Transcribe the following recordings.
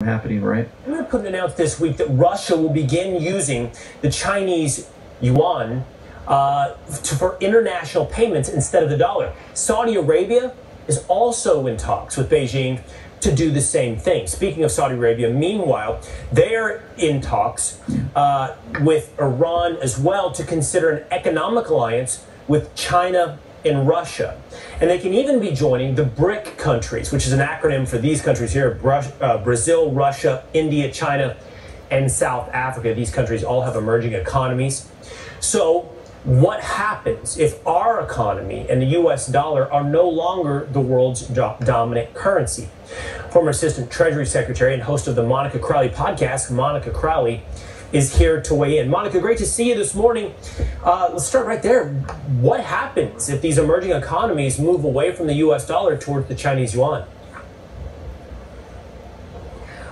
happening, right? Putin announced this week that Russia will begin using the Chinese yuan for international payments instead of the dollar. Saudi Arabia is also in talks with Beijing to do the same thing. Speaking of Saudi Arabia, meanwhile, they're in talks with Iran as well to consider an economic alliance with China and Russia. And they can even be joining the BRIC countries, which is an acronym for these countries here: Brazil, Russia, India, China, and South Africa. These countries all have emerging economies. So what happens if our economy and the U.S. dollar are no longer the world's dominant currency? Former Assistant Treasury Secretary and host of the Monica Crowley podcast, Monica Crowley, is here to weigh in. Monica, great to see you this morning. Let's start right there. What happens if these emerging economies move away from the U.S. dollar towards the Chinese yuan?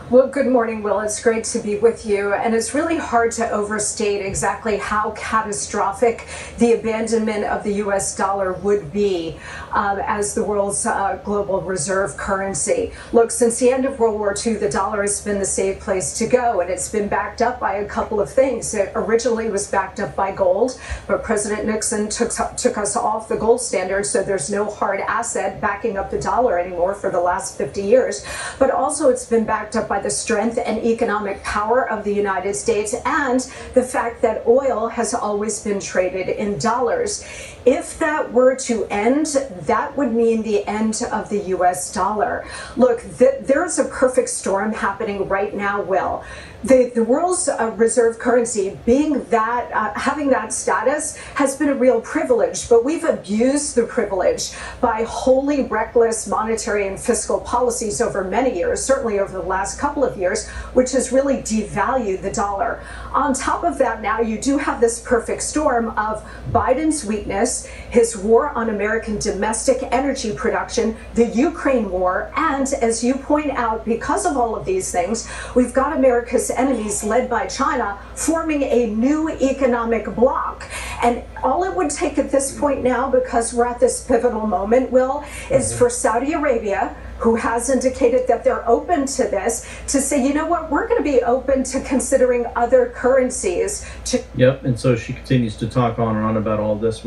Well, good morning, Will. It's great to be with you. And it's really hard to overstate exactly how catastrophic the abandonment of the U.S. dollar would be as the world's global reserve currency. Look, since the end of World War II, the dollar has been the safe place to go, and it's been backed up by a couple of things. It originally was backed up by gold, but President Nixon took us off the gold standard, so there's no hard asset backing up the dollar anymore for the last 50 years. But also it's been backed up by the strength and economic power of the United States and the fact that oil has always been traded in dollars. If that were to end, that would mean the end of the U.S. dollar. Look, there's a perfect storm happening right now, Will. The world's reserve currency being that, having that status has been a real privilege, but we've abused the privilege by wholly reckless monetary and fiscal policies over many years, certainly over the last couple of years, which has really devalued the dollar. On top of that, now you do have this perfect storm of Biden's weakness, his war on American domestic energy production, the Ukraine war, and as you point out, because of all of these things, we've got America's enemies led by China forming a new economic bloc. And all it would take at this point now, because we're at this pivotal moment, Will, is for Saudi Arabia, who has indicated that they're open to this, to say, you know what, we're going to be open to considering other currencies. Yep, and so she continues to talk on and on about all this.